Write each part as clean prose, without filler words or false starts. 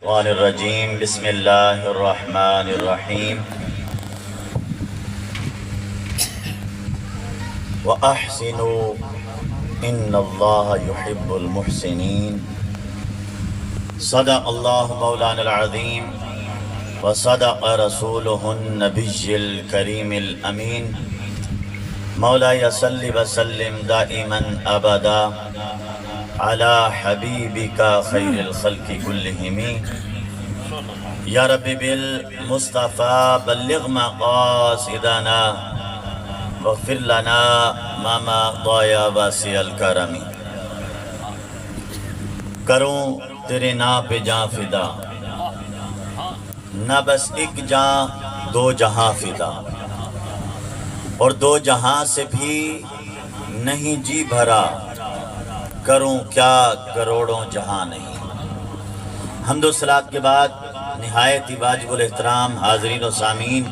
الشیطان الرجیم بسم اللہ الرحمن الرحیم وَأَحْسِنُوا إِنَّ اللَّهَ يُحِبُّ الْمُحْسِنِينَ صدق اللہ مولانا العظیم وصدق رسولہ النبی الکریم الامین مولا صلی وسلم دائما ابدا علی حبیبک خیر الخلق کلہم یا رب بالمصطفیٰ بلغ مقاصدنا واغفر لنا ما مضى یا واسع الکرم کروں تیرے نام پہ جاں فدا نہ بس ایک جاں دو جہاں فدا اور دو جہاں سے بھی نہیں جی بھرا کروں کیا کروڑوں جہاں نہیں۔ حمد و صلات کے بعد نہایت ہی واجب الاحترام حاضرین و سامعین،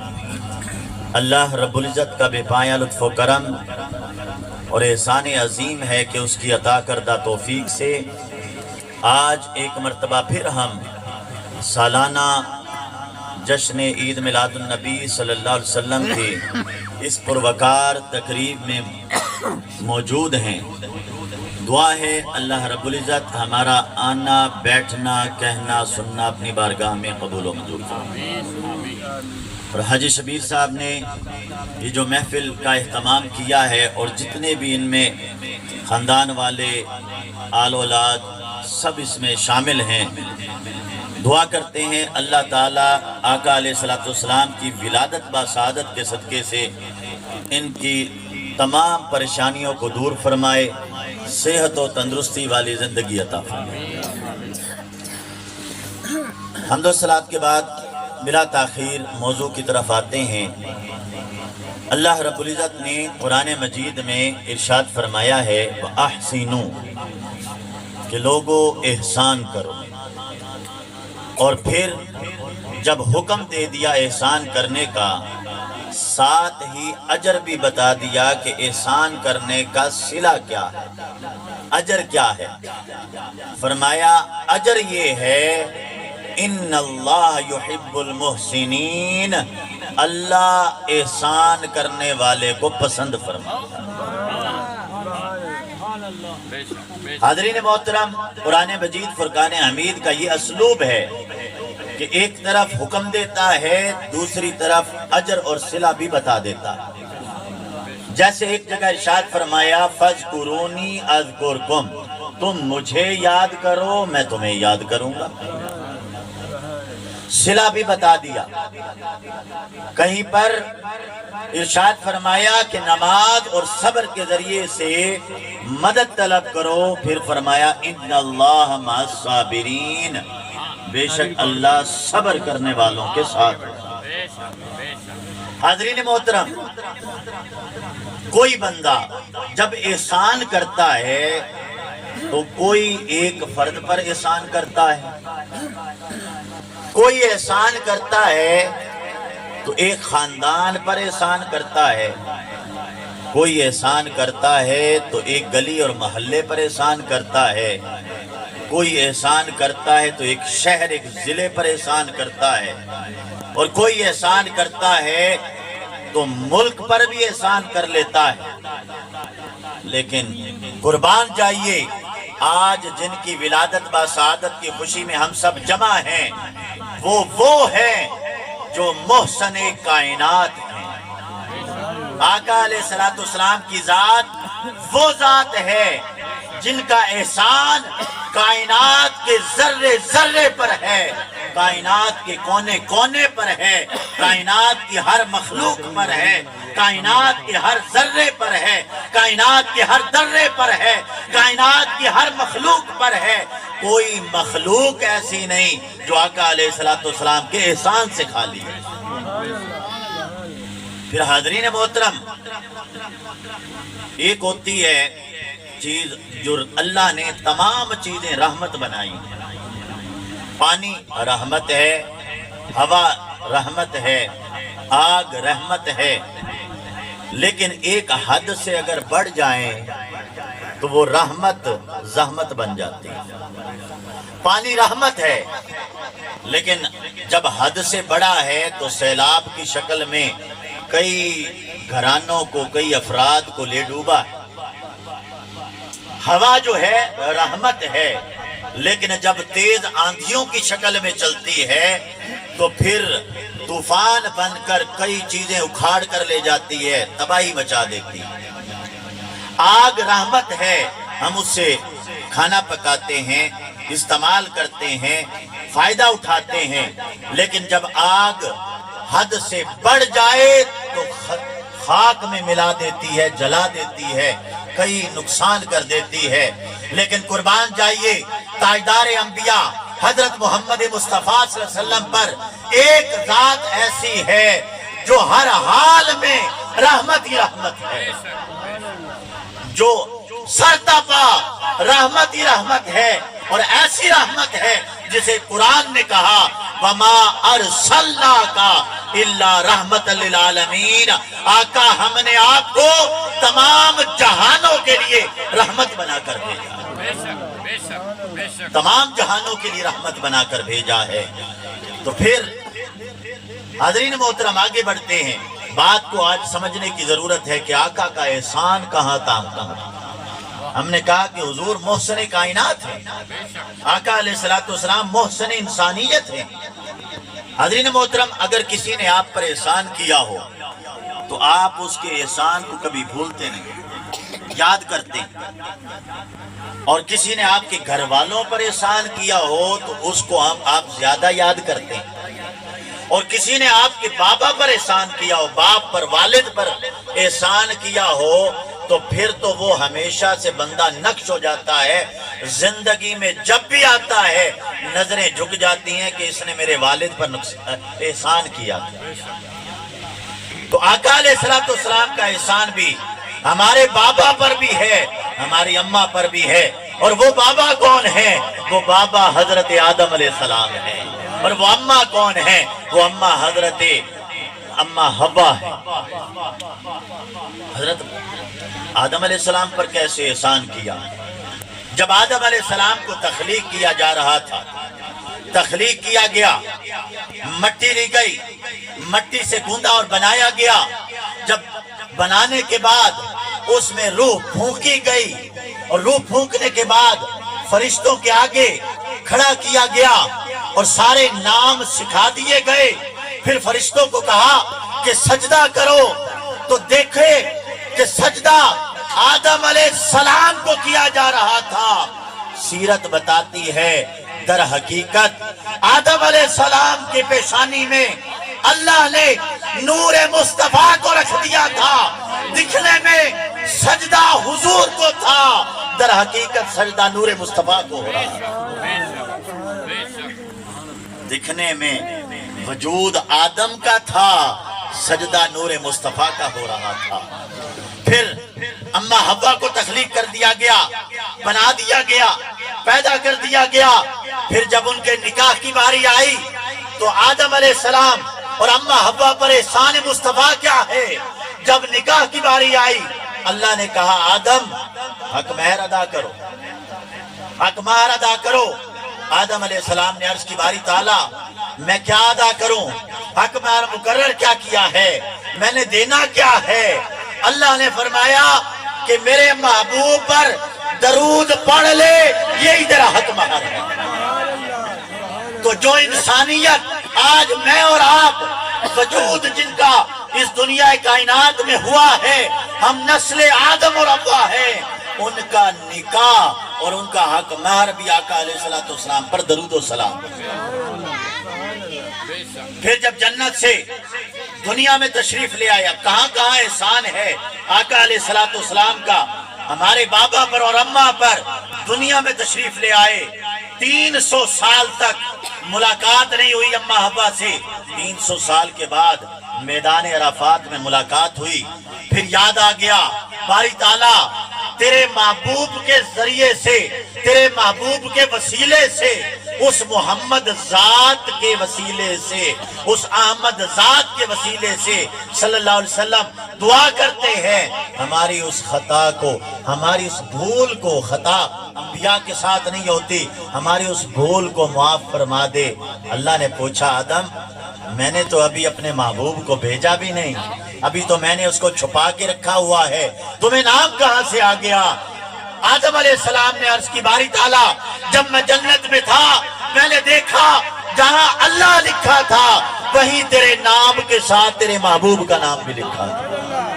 اللہ رب العزت کا بے پایہ لطف و کرم اور احسان عظیم ہے کہ اس کی عطا کردہ توفیق سے آج ایک مرتبہ پھر ہم سالانہ جشن عید میلاد النبی صلی اللہ علیہ وسلم کی اس پروقار تقریب میں موجود ہیں۔ دعا ہے اللہ رب العزت ہمارا آنا بیٹھنا کہنا سننا اپنی بارگاہ میں قبول و منظور فرمائے۔ اور حاجی شبیر صاحب نے یہ جو محفل کا اہتمام کیا ہے اور جتنے بھی ان میں خاندان والے آل اولاد سب اس میں شامل ہیں، دعا کرتے ہیں اللہ تعالیٰ آقا علیہ السلام کی ولادت بسعادت کے صدقے سے ان کی تمام پریشانیوں کو دور فرمائے، صحت و تندرستی والی زندگی عطا فرمائے۔ حمد و صلات کے بعد بلا تاخیر موضوع کی طرف آتے ہیں۔ اللہ رب العزت نے قرآن مجید میں ارشاد فرمایا ہے وَأَحْسِنُوا کہ لوگو احسان کرو، اور پھر جب حکم دے دیا احسان کرنے کا ساتھ ہی اجر بھی بتا دیا کہ احسان کرنے کا صلہ کیا ہے، اجر کیا ہے۔ فرمایا اجر یہ ہے ان اللہ یحب المحسنین، اللہ احسان کرنے والے کو پسند فرماتا ہے۔ حاضرین محترم، قرآن مجید فرقان حمید کا یہ اسلوب ہے کہ ایک طرف حکم دیتا ہے دوسری طرف اجر اور صلہ بھی بتا دیتا ہے۔ جیسے ایک جگہ ارشاد فرمایا فَاذْكُرُونِي أَذْكُرْكُمْ، تم مجھے یاد کرو میں تمہیں یاد کروں گا، صلہ بھی بتا دیا۔ کہیں پر ارشاد فرمایا کہ نماز اور صبر کے ذریعے سے مدد طلب کرو، پھر فرمایا ان اللہ مع الصابرین، بے شک اللہ صبر کرنے والوں کے ساتھ۔ حاضرین محترم، کوئی بندہ جب احسان کرتا ہے تو کوئی ایک فرد پر احسان کرتا ہے، کوئی احسان کرتا ہے تو ایک خاندان پر احسان کرتا ہے، کوئی احسان کرتا ہے تو ایک گلی اور محلے پر احسان کرتا ہے، کوئی احسان کرتا ہے تو ایک شہر ایک ضلع پر احسان کرتا ہے، اور کوئی احسان کرتا ہے تو ملک پر بھی احسان کر لیتا ہے۔ لیکن قربان جائیے، آج جن کی ولادت بسعادت کی خوشی میں ہم سب جمع ہیں وہ ہیں جو محسن کائنات ہیں۔ آقا علیہ السلام کی ذات وہ ذات ہے جن کا احسان کائنات کے ذرے ذرے پر ہے، کائنات کے کونے کونے پر ہے، کائنات کی ہر مخلوق پر ہے، کائنات کے ہر ذرے پر ہے، کائنات کے ہر ذرے پر ہے، کائنات کی ہر مخلوق پر ہے۔ کوئی مخلوق ایسی نہیں جو آقا علیہ السلام کے احسان سے خالی ہے۔ پھر حاضرین محترم، ایک ہوتی ہے چیز جو اللہ نے تمام چیزیں رحمت بنائی ہیں، پانی رحمت ہے، ہوا رحمت ہے، آگ رحمت ہے، لیکن ایک حد سے اگر بڑھ جائیں تو وہ رحمت زحمت بن جاتی ہے۔ پانی رحمت ہے لیکن جب حد سے بڑا ہے تو سیلاب کی شکل میں کئی گھرانوں کو، کئی افراد کو لے ڈوبا ہے۔ ہوا جو ہے رحمت ہے، لیکن جب تیز آندھیوں کی شکل میں چلتی ہے تو پھر طوفان بن کر کئی چیزیں اکھاڑ کر لے جاتی ہے، تباہی مچا دیتی ہے۔ آگ رحمت ہے، ہم اس سے کھانا پکاتے ہیں، استعمال کرتے ہیں، فائدہ اٹھاتے ہیں، لیکن جب آگ حد سے بڑھ جائے تو خاک میں ملا دیتی ہے، جلا دیتی ہے، کئی نقصان کر دیتی ہے۔ لیکن قربان جائیے تاجدار انبیاء حضرت محمد مصطفیٰ صلی اللہ علیہ وسلم پر ایک ذات ایسی ہے جو ہر حال میں رحمت ہی رحمت ہے، جو سرتا پا رحمت ہی رحمت ہے، اور ایسی رحمت ہے جسے قرآن نے کہا وَمَا أَرْسَلْنَاكَ إِلَّا رَحْمَةً لِلْعَالَمِينَ، آقا ہم نے آپ کو تمام جہانوں کے لیے رحمت بنا کر بھیجا، تمام جہانوں کے لیے رحمت بنا کر بھیجا ہے۔ تو پھر حاضرین محترم آگے بڑھتے ہیں، بات کو آج سمجھنے کی ضرورت ہے کہ آقا کا احسان کہاں تھا۔ ہم نے کہا کہ حضور محسن کائنات ہے، آقا علیہ السلام محسن انسانیت ہے۔ حاضرین محترم، اگر کسی نے آپ پر احسان کیا ہو تو آپ اس کے احسان کو کبھی بھولتے نہیں، یاد کرتے ہیں، اور کسی نے آپ کے گھر والوں پر احسان کیا ہو تو اس کو آپ زیادہ یاد کرتے ہیں، اور کسی نے آپ کے بابا پر احسان کیا ہو، باپ پر، والد پر احسان کیا ہو تو پھر تو وہ ہمیشہ سے بندہ نقش ہو جاتا ہے۔ زندگی میں جب بھی آتا ہے نظریں جھک جاتی ہیں کہ اس نے میرے والد پر احسان کیا۔ تو آقا علیہ السلام کا احسان بھی ہمارے بابا پر بھی ہے، ہماری اماں پر بھی ہے، اور وہ بابا کون ہے؟ وہ بابا حضرت آدم علیہ السلام ہے، اور وہ اماں کون ہے؟ وہ اماں حضرت اماں حوا ہے۔ حضرت آدم علیہ السلام پر کیسے احسان کیا؟ جب آدم علیہ السلام کو تخلیق کیا جا رہا تھا، تخلیق کیا گیا، مٹی لی گئی، مٹی سے گوندا اور بنایا گیا۔ جب بنانے کے بعد اس میں روح پھونکی گئی، اور روح پھونکنے کے بعد فرشتوں کے آگے کھڑا کیا گیا اور سارے نام سکھا دیے گئے۔ پھر فرشتوں کو کہا کہ سجدہ کرو، تو دیکھے کہ سجدہ آدم علیہ السلام کو کیا جا رہا تھا۔ سیرت بتاتی ہے در حقیقت آدم علیہ السلام کی پیشانی میں اللہ نے نور مصطفیٰ کو رکھ دیا تھا، دکھنے میں سجدہ حضور کو تھا، در حقیقت سجدہ نور مصطفیٰ کو ہو رہا تھا۔ دکھنے میں وجود آدم کا تھا، سجدہ نور مصطفیٰ کا ہو رہا تھا۔ پھر اماں حوا کو تخلیق کر دیا گیا، بنا دیا گیا، پیدا کر دیا گیا۔ پھر جب ان کے نکاح کی باری آئی تو آدم علیہ السلام اور اماں حوا پر احسان مصطفیٰ کیا ہے؟ جب نکاح کی باری آئی اللہ نے کہا آدم حق مہر ادا کرو، حق مہر ادا کرو۔ آدم علیہ السلام نے عرض کی باری تعالیٰ میں کیا ادا کروں؟ حق مہر مقرر کیا کیا ہے؟ میں نے دینا کیا ہے؟ اللہ نے فرمایا کہ میرے محبوب پر درود پڑھ لے، یہی تیرا حق مہر ہے۔ تو جو انسانیت آج میں اور آپ وجود جن کا اس دنیا کائنات میں ہوا ہے، ہم نسل آدم اور حوا ہے، ان کا نکاح اور ان کا حق مہر بھی آقا علیہ السلام پر درود و سلام۔ پھر جب جنت سے دنیا میں تشریف لے آیا، کہاں کہاں احسان ہے آقا علیہ السلام کا ہمارے بابا پر اور اماں پر۔ دنیا میں تشریف لے آئے، 300 سال تک ملاقات نہیں ہوئی اماں حوا سے، 300 سال کے بعد میدان عرفات میں ملاقات ہوئی۔ پھر یاد آ گیا باری تعالیٰ تیرے محبوب کے ذریعے سے، تیرے محبوب کے وسیلے سے، اس محمد ذات کے وسیلے سے، اس احمد ذات کے وسیلے سے صلی اللہ علیہ وسلم دعا کرتے ہیں ہماری اس خطا کو، ہماری اس بھول کو، خطا انبیاء کے ساتھ نہیں ہوتی، ہماری اس بھول کو معاف فرما دے۔ اللہ نے پوچھا آدم میں نے تو ابھی اپنے محبوب کو بھیجا بھی نہیں، ابھی تو میں نے اس کو چھپا کے رکھا ہوا ہے، تمہیں نام کہاں سے آ گیا؟ آدم علیہ السلام نے عرض کی باری تعالیٰ جب میں جنت میں تھا میں نے دیکھا جہاں اللہ لکھا تھا وہیں تیرے نام کے ساتھ تیرے محبوب کا نام بھی لکھا تھا،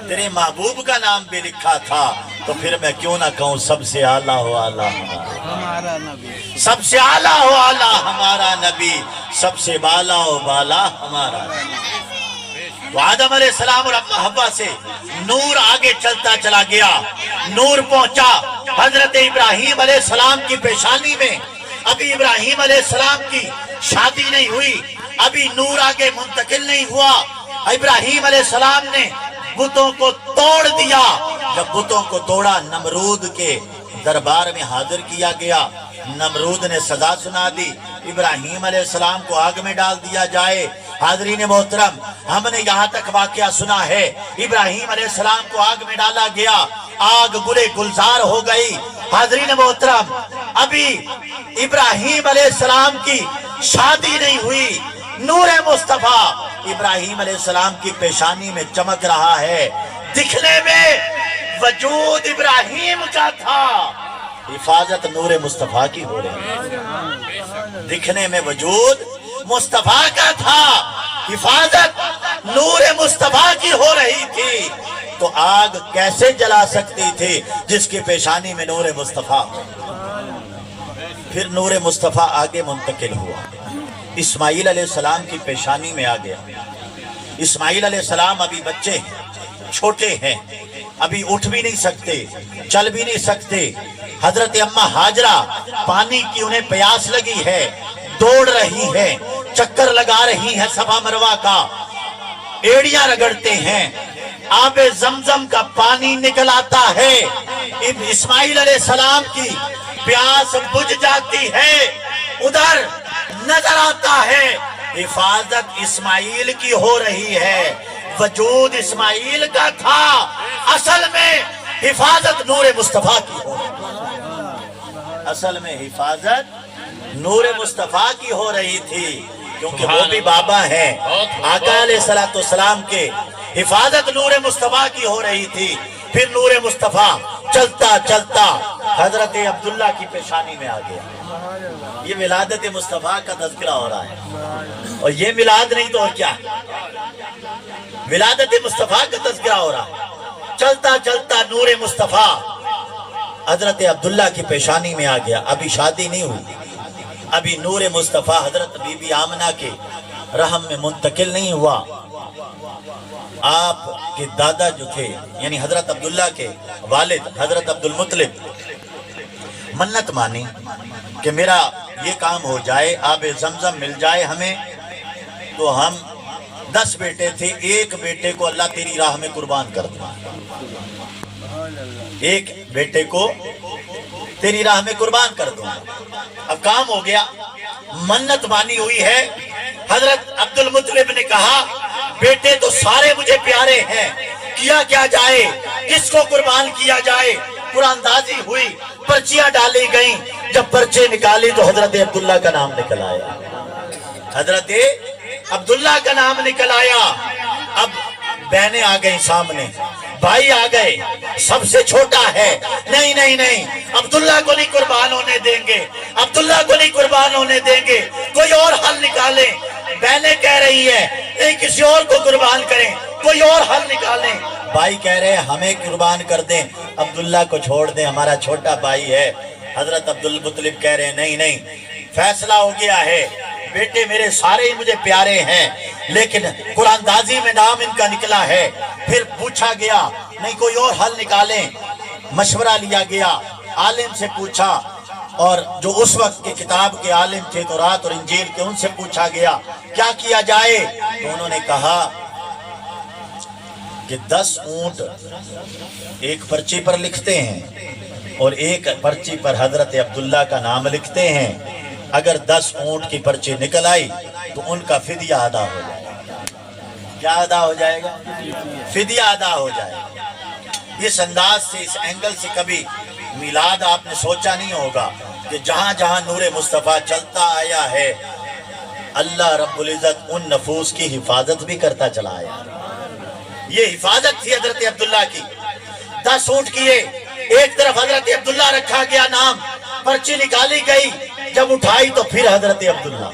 تیرے محبوب کا نام بھی لکھا تھا، تو پھر میں کیوں نہ کہوں سب سے اعلیٰ ہو اعلیٰ ہمارا نبی، سب سے اعلیٰ ہو اعلیٰ ہمارا نبی، سب سے بالا ہو بالا ہمارا نبی۔ تو آدم علیہ السلام اور اما حوا سے نور آگے چلتا چلا گیا، نور پہنچا حضرت ابراہیم علیہ السلام کی پیشانی میں۔ ابھی ابراہیم علیہ السلام کی شادی نہیں ہوئی، ابھی نور آگے منتقل نہیں ہوا، ابراہیم علیہ السلام نے بتوں کو توڑ دیا۔ جب بتوں کو توڑا نمرود کے دربار میں حاضر کیا گیا، نمرود نے سزا سنا دی ابراہیم علیہ السلام کو آگ میں ڈال دیا جائے۔ حاضرین محترم ہم نے یہاں تک واقعہ سنا ہے، ابراہیم علیہ السلام کو آگ میں ڈالا گیا، آگ گلے گلزار ہو گئی۔ حاضرین محترم ابھی ابراہیم علیہ السلام کی شادی نہیں ہوئی، نور مصطفیٰ ابراہیم علیہ السلام کی پیشانی میں چمک رہا ہے، دکھنے میں وجود ابراہیم کا تھا، حفاظت نور مصطفیٰ کی ہو رہی ہے۔ دکھنے میں وجود مصطفیٰ کا تھا، حفاظت نور مصطفیٰ کی ہو رہی تھی، تو آگ کیسے جلا سکتی تھی جس کی پیشانی میں نور مصطفیٰ؟ پھر نور مصطفیٰ آگے منتقل ہوا، اسماعیل علیہ السلام کی پیشانی میں آ گیا۔ اسماعیل علیہ السلام ابھی بچے ہیں، چھوٹے ہیں، ابھی اٹھ بھی نہیں سکتے، چل بھی نہیں سکتے۔ حضرت اماں ہاجرہ پانی کی انہیں پیاس لگی ہے، دوڑ رہی ہے، چکر لگا رہی ہے صفا مروہ کا، ایڑیاں رگڑتے ہیں، آب زمزم کا پانی نکل آتا ہے، اسماعیل علیہ السلام کی پیاس بجھ جاتی ہے، ادھر نظر آتا ہے حفاظت اسماعیل کی ہو رہی ہے، وجود اسماعیل کا تھا، اصل میں حفاظت نور مصطفیٰ کی ہو رہی ہے، اصل میں حفاظت نور مصطفیٰ کی ہو رہی تھی، کیونکہ وہ بھی بابا ہیں آقا علیہ السلام کے، حفاظت نور مصطفیٰ کی ہو رہی تھی۔ پھر نور مصطفیٰ چلتا چلتا حضرت عبداللہ کی پیشانی میں آ گیا۔ یہ ولادت مصطفیٰ کا تذکرہ ہو رہا ہے، اور یہ میلاد نہیں تو اور کیا ہے، ولادت مصطفیٰ کا تذکرہ ہو رہا ہے۔ چلتا چلتا نور مصطفیٰ حضرت عبداللہ کی پیشانی میں آ گیا، ابھی شادی نہیں ہوئی، ابھی نور مصطفیٰ حضرت بی بی آمنہ کے رحم میں منتقل نہیں ہوا۔ آپ کے دادا جو تھے یعنی حضرت عبداللہ کے والد حضرت عبدالمطلب منت مانی کہ میرا یہ کام ہو جائے، آب زمزم مل جائے ہمیں، تو ہم 10 بیٹے تھے، ایک بیٹے کو اللہ تیری راہ میں قربان کر دوں، ایک بیٹے کو تیری راہ میں قربان کر دوں۔ اب کام ہو گیا، منت مانی ہوئی ہے۔ حضرت عبدالمطلب نے کہا بیٹے تو سارے مجھے پیارے ہیں، کیا کیا جائے، کس کو قربان کیا جائے؟ قرآن دازی ہوئی، پرچیاں ڈالی گئیں، جب پرچے نکالی تو حضرت عبداللہ کا نام نکل آیا، حضرت عبداللہ کا نام نکل آیا۔ اب بہنیں آ گئیں سامنے، بھائی آ گئے، سب سے چھوٹا ہے، نہیں نہیں نہیں عبداللہ کو نہیں قربان ہونے دیں گے، عبداللہ کو نہیں قربان ہونے دیں گے، کوئی اور حل نکالیں۔ بہنیں کہہ رہی ہیں نہیں کسی اور کو قربان کریں، کوئی اور حل نکالیں۔ بھائی کہہ رہے ہیں ہمیں قربان کر دیں، عبداللہ کو چھوڑ دیں، ہمارا چھوٹا بھائی ہے۔ حضرت عبدالمطلب کہہ رہے ہیں نہیں نہیں فیصلہ ہو گیا ہے، بیٹے میرے سارے ہی مجھے پیارے ہیں، لیکن قرآن دازی میں نام ان کا نکلا ہے۔ پھر پوچھا گیا نہیں کوئی اور حل نکالیں، مشورہ لیا گیا، عالم سے پوچھا، اور جو اس وقت کے کتاب کے عالم تھے تورات اور انجیل کے، ان سے پوچھا گیا کیا کیا جائے، تو انہوں نے کہا کہ 10 اونٹ ایک پرچی پر لکھتے ہیں اور ایک پرچی پر حضرت عبداللہ کا نام لکھتے ہیں. اگر 10 اونٹ کی پرچی نکل آئی تو ان کا فدیہ ادا ہو جائے گا. کیا ادا ہو جائے گا؟ فدیہ ادا ہو جائے گا. اس انداز سے، اس اینگل سے کبھی میلاد آپ نے سوچا نہیں ہوگا کہ جہاں جہاں نور مصطفیٰ چلتا آیا ہے اللہ رب العزت ان نفوس کی حفاظت بھی کرتا چلا آیا. یہ حفاظت تھی حضرت عبداللہ کی. 10 اونٹ کیے، ایک طرف حضرت عبداللہ رکھا گیا نام، پرچی نکالی گئی، جب اٹھائی تو پھر حضرت عبداللہ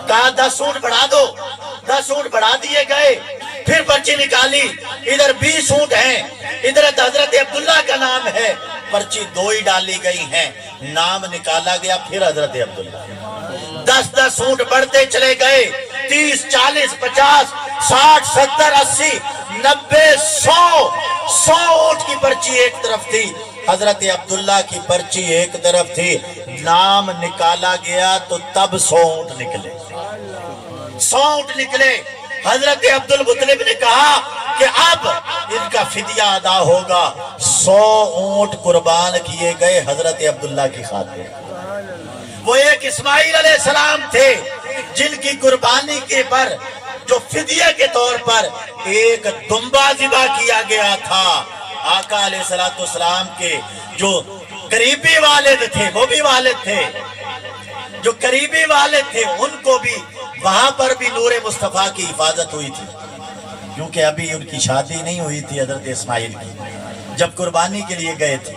کہا 10 اونٹ بڑھا دو. 10 اونٹ بڑھا دیے گئے، پھر پرچی نکالی، ادھر 20 اونٹ ہیں، ادھر حضرت عبداللہ کا نام ہے. پرچی 2 ہی ڈالی گئی ہیں، نام نکالا گیا پھر حضرت عبداللہ. 10 اونٹ بڑھتے چلے گئے، 30 40 50 60 70 80 90 100 اونٹ کی پرچی ایک طرف تھی، حضرت عبداللہ کی پرچی ایک طرف تھی. نام نکالا گیا تو تب 100 اونٹ نکلے. 100 اونٹ نکلے. حضرت عبدالمطلب نے کہا کہ اب ان کا فدیہ ادا ہوگا. 100 اونٹ قربان کیے گئے حضرت عبداللہ کی خاطر. وہ ایک اسماعیل علیہ السلام تھے جن کی قربانی کے پر جو فدیہ کے طور پر ایک دمبا ذبح کیا گیا تھا. آقا علیہ السلام کے جو قریبی والد تھے، وہ بھی والد تھے، جو قریبی والد تھے ان کو بھی وہاں پر بھی نور مصطفیٰ کی حفاظت ہوئی تھی، کیونکہ ابھی ان کی شادی نہیں ہوئی تھی حضرت اسماعیل کی. جب قربانی کے لیے گئے تھے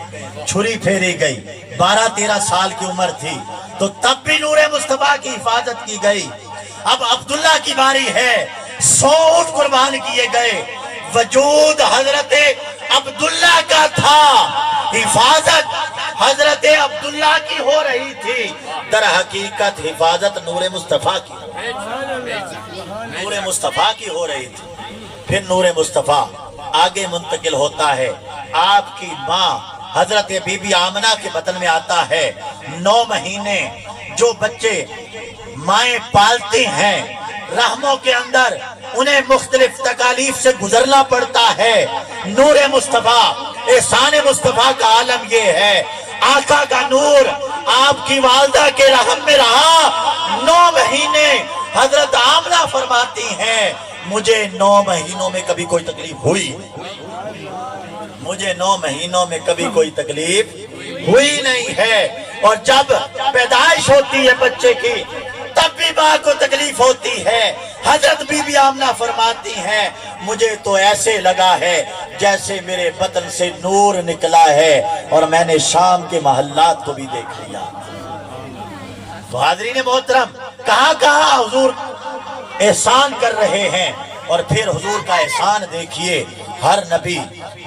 چھری پھیری گئی، 12-13 سال کی عمر تھی، تو تب بھی نور مصطفیٰ کی حفاظت کی گئی. اب عبداللہ کی باری ہے. 100 اونٹ قربان کیے گئے. وجود حضرت عبداللہ کا تھا، حفاظت حضرت عبداللہ کی ہو رہی تھی. در حقیقت حفاظت نور مصطفیٰ کی، نور مصطفیٰ کی ہو رہی تھی. پھر نور مصطفیٰ آگے منتقل ہوتا ہے. آپ کی ماں حضرت بی بی آمنہ کے بطن میں آتا ہے. 9 مہینے جو بچے مائیں پالتی ہیں رحموں کے اندر انہیں مختلف تکالیف سے گزرنا پڑتا ہے. نور مصطفیٰ، احسان مصطفیٰ کا عالم یہ ہے. آقا کا نور آپ کی والدہ کے رحم میں رہا. 9 مہینے حضرت آمنہ فرماتی ہیں مجھے 9 مہینوں میں کبھی کوئی تکلیف ہوئی، مجھے 9 مہینوں میں کبھی کوئی تکلیف ہوئی نہیں ہے. اور جب پیدائش ہوتی ہے بچے کی تب بھی ماں کو تکلیف ہوتی ہے. حضرت بی بی آمنہ فرماتی ہیں مجھے تو ایسے لگا ہے جیسے میرے بطن سے نور نکلا ہے اور میں نے شام کے محلات کو بھی دیکھ لیا. تو حاضرین محترم، کہاں حضور احسان کر رہے ہیں. اور پھر حضور کا احسان دیکھیے. ہر نبی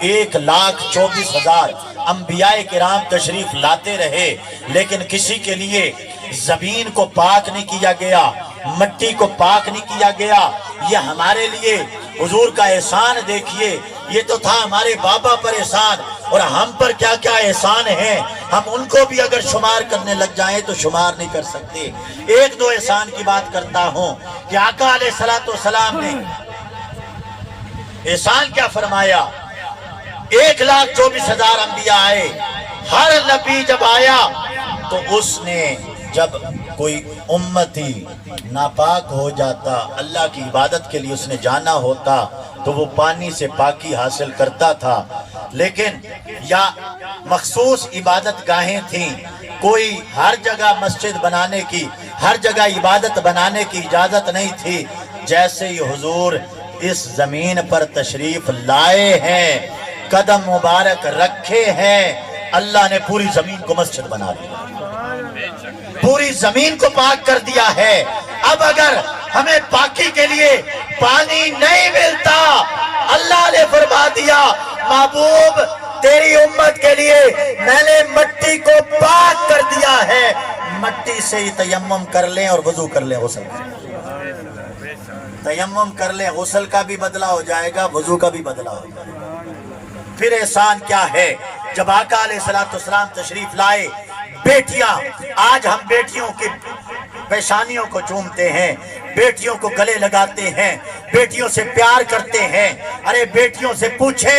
1,24,000 انبیاء کرام تشریف لاتے رہے، لیکن کسی کے لیے زمین کو پاک نہیں کیا گیا، مٹی کو پاک نہیں کیا گیا. یہ ہمارے لیے حضور کا احسان دیکھیے. یہ تو تھا ہمارے بابا پر احسان، اور ہم پر کیا کیا احسان ہیں. ہم ان کو بھی اگر شمار کرنے لگ جائیں تو شمار نہیں کر سکتے. 1-2 احسان کی بات کرتا ہوں کہ آقا علیہ السلام نے احسان کیا فرمایا. 1,24,000 انبیاء آئے. ہر نبی جب آیا تو اس نے جب کوئی امتی ناپاک ہو جاتا، اللہ کی عبادت کے لیے اس نے جانا ہوتا تو وہ پانی سے پاکی حاصل کرتا تھا. لیکن یا مخصوص عبادت گاہیں تھیں، کوئی ہر جگہ مسجد بنانے کی، ہر جگہ عبادت بنانے کی اجازت نہیں تھی. جیسے ہی حضور اس زمین پر تشریف لائے ہیں، قدم مبارک رکھے ہیں، اللہ نے پوری زمین کو مسجد بنا دیا، پوری زمین کو پاک کر دیا ہے. اب اگر ہمیں پاکی کے لیے پانی نہیں ملتا، اللہ نے فرما دیا محبوب تیری امت کے لیے میں نے مٹی کو پاک کر دیا ہے، مٹی سے ہی تیمم کر لیں اور وضو کر لیں. غسل تیمم کر لیں، غسل کا بھی بدلہ ہو جائے گا، وضو کا بھی بدلہ ہو جائے گا. پھر احسان کیا ہے. جب آقا علیہ السلام تشریف لائے، بیٹیاں، آج ہم بیٹیوں کی پیشانیوں کو چومتے ہیں، بیٹیوں کو گلے لگاتے ہیں، بیٹیوں سے پیار کرتے ہیں. ارے بیٹیوں سے پوچھے،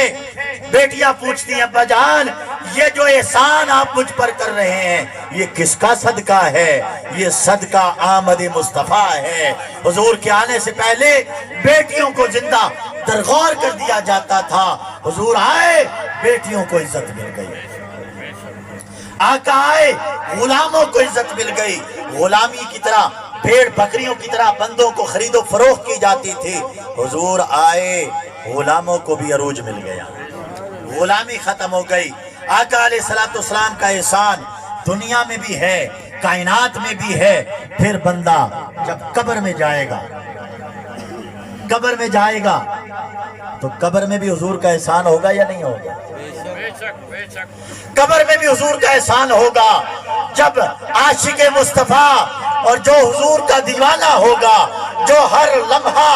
بیٹیاں پوچھتی ہیں ابا جان یہ جو احسان آپ مجھ پر کر رہے ہیں یہ کس کا صدقہ ہے؟ یہ صدقہ آمد مصطفیٰ ہے۔ حضور کے آنے سے پہلے بیٹیوں کو زندہ درغور کر دیا جاتا تھا، حضور آئے بیٹیوں کو عزت مل گئی، آقا آئے غلاموں کو عزت مل گئی۔ غلامی کی طرح بھیڑ بکریوں کی طرح بندوں کو خرید و فروخت کی جاتی تھی، حضور آئے غلاموں کو بھی عروج مل گیا، غلامی ختم ہو گئی۔ آقا علیہ السلام کا احسان دنیا میں بھی ہے، کائنات میں بھی ہے۔ پھر بندہ جب قبر میں جائے گا، قبر میں جائے گا تو قبر میں بھی حضور کا احسان ہوگا یا نہیں ہوگا؟ قبر میں بھی حضور کا احسان ہوگا۔ جب عاشق مصطفیٰ اور جو حضور کا دیوانہ ہوگا، جو ہر لمحہ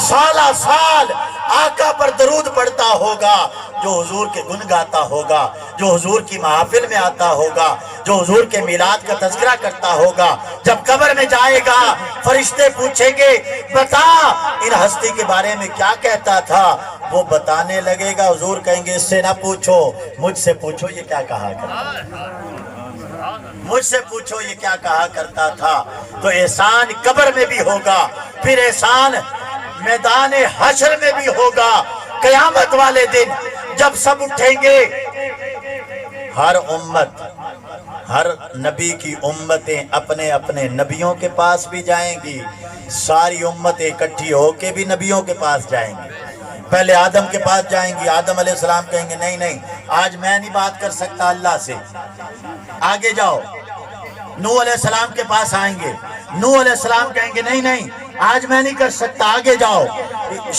سالہ سال آقا پر درود پڑھتا ہوگا، جو حضور کے گن گاتا ہوگا، جو حضور کی محافل میں آتا ہوگا، جو حضور کے میلاد کا تذکرہ کرتا ہوگا، جب قبر میں جائے گا فرشتے پوچھیں گے بتا ان ہستی کے بارے میں کیا کہتا تھا، وہ بتانے لگے گا، حضور کہیں گے اس سے نہ پوچھو، مجھ سے پوچھو یہ کیا کہا کرتا، مجھ سے پوچھو یہ کیا کہا کرتا تھا۔ تو احسان قبر میں بھی ہوگا، پھر احسان میدان حشر میں بھی ہوگا۔ قیامت والے دن جب سب اٹھیں گے، ہر امت، ہر نبی کی امتیں اپنے اپنے نبیوں کے پاس بھی جائیں گی، ساری امتیں اکٹھی ہو کے بھی نبیوں کے پاس جائیں گی۔ پہلے آدم کے پاس جائیں گی، آدم علیہ السلام کہیں گے نہیں نہیں آج میں نہیں بات کر سکتا اللہ سے، آگے جاؤ۔ نوح علیہ السلام کے پاس آئیں گے، نوح علیہ السلام کہیں گے نہیں نہیں آج میں نہیں کر سکتا، آگے جاؤ۔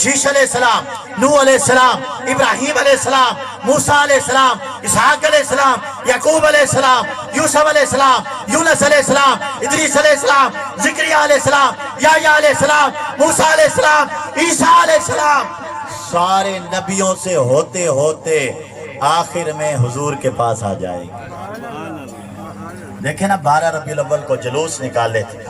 شیش علیہ السلام، نوح علیہ السلام، ابراہیم علیہ السلام، موسیٰ علیہ السلام، اسحاق علیہ السلام، یعقوب علیہ السلام، یوسف علیہ السلام، یونس علیہ السلام، ادریس علیہ السلام، زکریا علیہ السلام، یحییٰ علیہ السلام، موسیٰ علیہ السلام، عیسیٰ علیہ السلام، سارے نبیوں سے ہوتے ہوتے آخر میں حضور کے پاس آ جائے گی۔ دیکھیں نا 12 ربیع الاول کو جلوس نکالے تھے،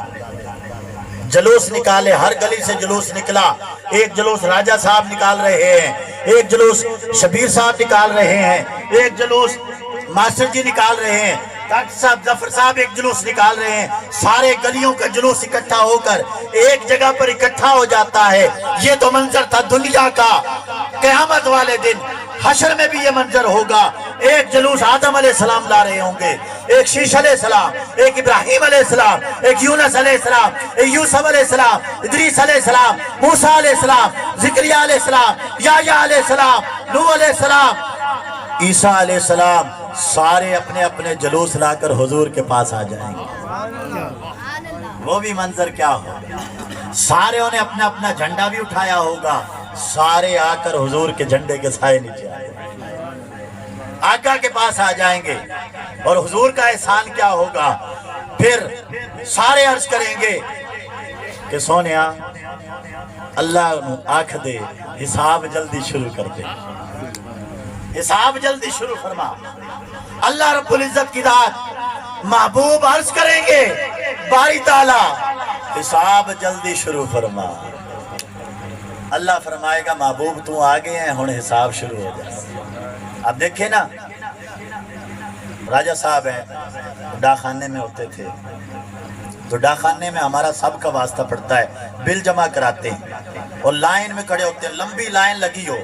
جلوس نکالے، ہر گلی سے جلوس نکلا۔ ایک جلوس راجہ صاحب نکال رہے ہیں، ایک جلوس شبیر صاحب نکال رہے ہیں، ایک جلوس ماسٹر جی نکال رہے ہیں، ڈاکٹر صاحب ظفر صاحب ایک جلوس نکال رہے ہیں۔ سارے گلیوں کا جلوس اکٹھا ہو کر ایک جگہ پر اکٹھا ہو جاتا ہے۔ یہ تو منظر تھا دنیا کا۔ قیامت والے دن حشر میں بھی یہ منظر ہوگا۔ ایک جلوس آدم علیہ السلام لا رہے ہوں گے، ایک شیش علیہ السلام، ایک ابراہیم علیہ السلام، ایک یونس علیہ السلام، ایک یوسف علیہ السلام، ادریس علیہ السلام، موسیٰ علیہ السلام، زکریا علیہ السلام، یحییٰ علیہ السلام، نوح علیہ السلام، عیسیٰ علیہ السلام، سارے اپنے اپنے جلوس لا کر حضور کے پاس آ جائیں گے۔ وہ بھی منظر کیا ہوگا، سارے نے اپنا اپنا جھنڈا بھی اٹھایا ہوگا، سارے آ کر حضور کے جھنڈے کے سائے نیچے آئے آقا کے پاس آ جائیں گے۔ اور حضور کا احسان کیا ہوگا، پھر سارے عرض کریں گے کہ سونیا اللہ نو آکھ دے حساب جلدی شروع کر دے، حساب جلدی شروع فرما۔ اللہ رب العزت کی ذات محبوب عرض کریں گے باری تعالیٰ حساب جلدی شروع فرما۔ اللہ فرمائے گا محبوب تو آگے ہیں، ہن حساب شروع ہو جائے۔ اب دیکھیں نا راجہ صاحب ہیں، ڈاکخانے میں ہوتے تھے، تو ڈاکخانے میں ہمارا سب کا واسطہ پڑتا ہے، بل جمع کراتے ہیں اور لائن میں کھڑے ہوتے ہیں، لمبی لائن لگی ہو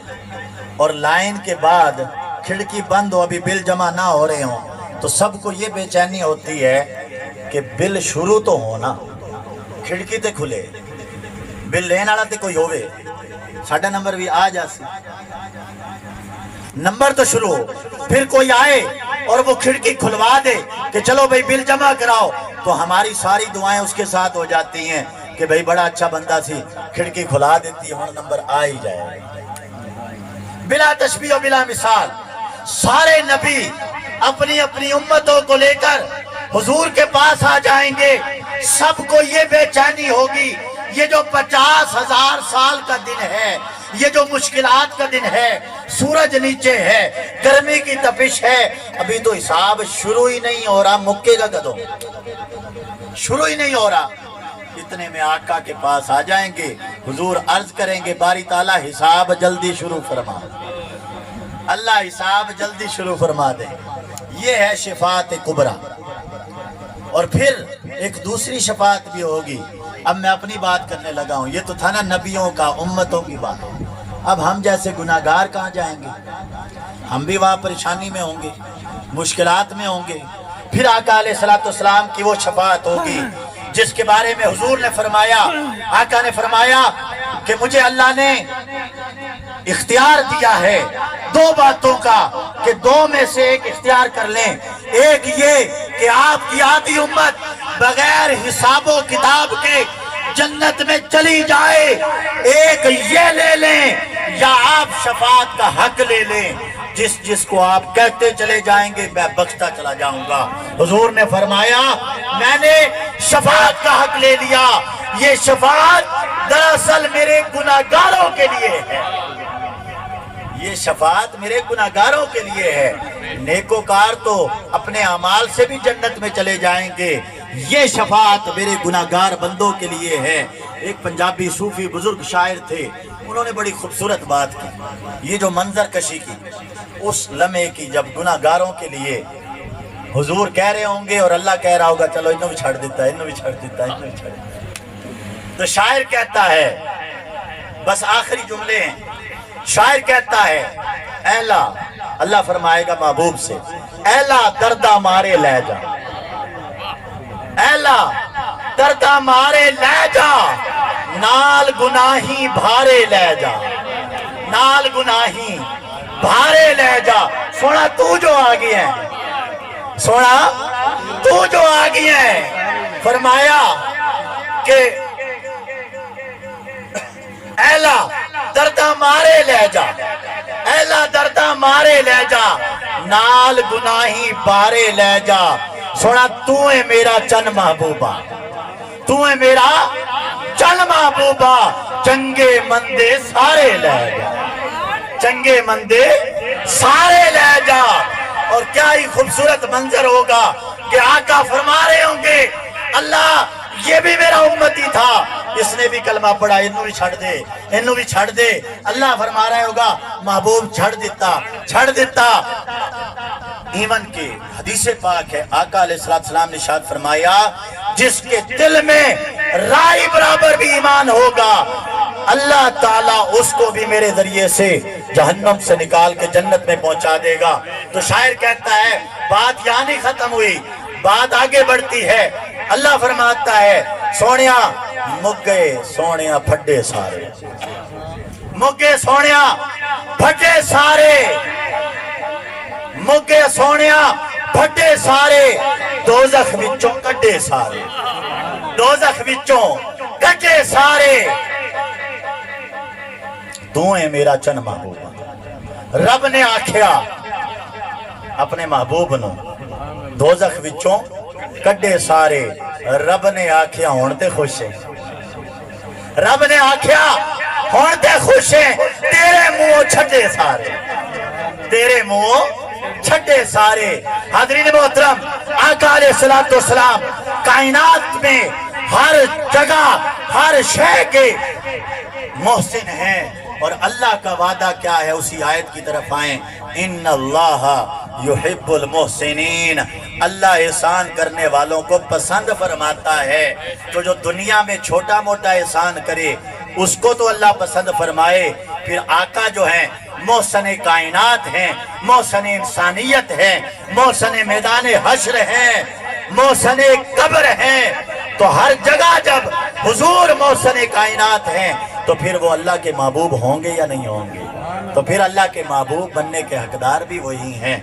اور لائن کے بعد کھڑکی بند ہو، ابھی بل جمع نہ ہو رہے ہوں، تو سب کو یہ بے چینی ہوتی ہے کہ بل شروع تو ہونا، کھڑکی تے کھلے، بل لین والا تے کوئی ہوئے، ساڈا نمبر بھی آ جاسی، نمبر تو شروع ہو، پھر کوئی آئے اور وہ کھڑکی کھلوا دے کہ چلو بھائی بل جمع کراؤ، تو ہماری ساری دعائیں اس کے ساتھ ہو جاتی ہیں کہ بھائی بڑا اچھا بندہ سی، کھڑکی کھلا دیتی ہے، نمبر آ ہی جائے۔ بلا تشبیہ و بلا مثال سارے نبی اپنی اپنی امتوں کو لے کر حضور کے پاس آ جائیں گے۔ سب کو یہ بے چینی ہوگی، یہ جو 50,000 سال کا دن ہے، یہ جو مشکلات کا دن ہے، سورج نیچے ہے، گرمی کی تپش ہے، ابھی تو حساب شروع ہی نہیں ہو رہا، مکے گا کدوں؟ شروع ہی نہیں ہو رہا۔ اتنے میں آقا کے پاس آ جائیں گے، حضور عرض کریں گے باری تعالیٰ حساب جلدی شروع فرما، اللہ حساب جلدی شروع فرما دے۔ یہ ہے شفاعت کبریٰ۔ اور پھر ایک دوسری شفاعت بھی ہوگی۔ اب میں اپنی بات کرنے لگا ہوں، یہ تو تھا نا نبیوں کا، امتوں کی بات۔ اب ہم جیسے گناہگار کہاں جائیں گے؟ ہم بھی وہاں پریشانی میں ہوں گے، مشکلات میں ہوں گے۔ پھر آقا علیہ السلام کی وہ شفاعت ہوگی جس کے بارے میں حضور نے فرمایا، آقا نے فرمایا کہ مجھے اللہ نے اختیار دیا ہے دو باتوں کا کہ دو میں سے ایک اختیار کر لیں۔ ایک یہ کہ آپ کی آدھی امت بغیر حساب و کتاب کے جنت میں چلی جائے، ایک یہ لے لیں، یا آپ شفاعت کا حق لے لیں، جس کو آپ کہتے چلے جائیں گے میں بخشتا چلا جاؤں گا۔ حضور نے فرمایا میں نے شفاعت کا حق لے لیا، یہ شفاعت دراصل میرے گناہگاروں کے لیے ہے، یہ شفاعت میرے گناہگاروں کے لیے ہے۔ نیکوکار تو اپنے اعمال سے بھی جنت میں چلے جائیں گے، یہ شفاعت میرے گناہگار بندوں کے لیے ہے۔ ایک پنجابی صوفی بزرگ شاعر تھے، انہوں نے بڑی خوبصورت بات کی، یہ جو منظر کشی کی اس لمحے کی جب گناہگاروں کے لیے حضور کہہ رہے ہوں گے اور اللہ کہہ رہا ہوگا چلو انہوں بھی چھڑ دیتا ہے، انہوں بھی چھڑ دیتا ہے، انہوں بھی چھڑ دیتا ہے۔ تو شاعر کہتا ہے، بس آخری جملے ہیں، شاعر کہتا ہے اے اللہ فرمائے گا محبوب سے، اے اللہ دردہ مارے لے جا، اے اللہ دردہ مارے لے جا، نال گناہی بھارے لے جا، نال گناہی بھارے لے جا۔ سونا تو جو آگی ہے، سونا تو جو آگی ہے، فرمایا کہ اے اللہ دردہ مارے لے جا، اے اللہ دردہ مارے لے جا، نال گناہی بھارے لے جا۔ سونا تو ہے میرا چن محبوبہ، تو ہے میرا چن محبوبہ، چنگے مندے سارے لے جا، چنگے مندے سارے لے جا۔ اور کیا ہی خوبصورت منظر ہوگا کہ آقا فرما رہے ہوں گے اللہ یہ بھی میرا امتی تھا، اس نے بھی کلمہ پڑھا، انہوں بھی چھڑ دے، انہوں بھی چھڑ دے۔ اللہ فرما رہا ہوگا محبوب چھڑ دیتا، چھڑ دیتا۔ ایمن کے حدیث پاک ہے، آقا علیہ السلام نے ارشاد فرمایا جس کے دل میں رائی برابر بھی ایمان ہوگا اللہ تعالیٰ اس کو بھی میرے ذریعے سے جہنم سے نکال کے جنت میں پہنچا دے گا۔ تو شاعر کہتا ہے بات یہاں نہیں ختم ہوئی، بات آگے بڑھتی ہے۔ اللہ فرماتا ہے سونیا مگے سونیا پھڈے سارے، مگے سونیا پھڈے سارے، مگے سونیا پھڈے سارے، دوزخ وچوں کڈے سارے، دوزخ وچوں کڈے سارے۔ تو ہے میرا چن محبوب، رب نے آکھیا اپنے محبوب نو دوزخ وچوں کڈے سارے، رب نے آکھیا ہون تے خوش ہے، رب نے آکھیا ہون تے خوش ہے، تیرے منہ چھڈے سارے، تیرے منہ چھڈے سارے۔ حاضرین محترم، آقا علیہ السلام کائنات میں ہر جگہ ہر شے کے محسن ہیں، اور اللہ کا وعدہ کیا ہے اسی آیت کی طرف آئیں، ان اللہ یحب المحسنین، اللہ احسان کرنے والوں کو پسند فرماتا ہے۔ تو جو دنیا میں چھوٹا موٹا احسان کرے اس کو تو اللہ پسند فرمائے، پھر آقا جو ہیں محسن کائنات ہیں، محسن انسانیت ہیں، محسن میدان حشر ہیں، محسن قبر ہیں، تو ہر جگہ جب حضور محسن کائنات ہیں تو پھر وہ اللہ کے محبوب ہوں گے یا نہیں ہوں گے؟ تو پھر اللہ کے محبوب بننے کے حقدار بھی وہی ہیں۔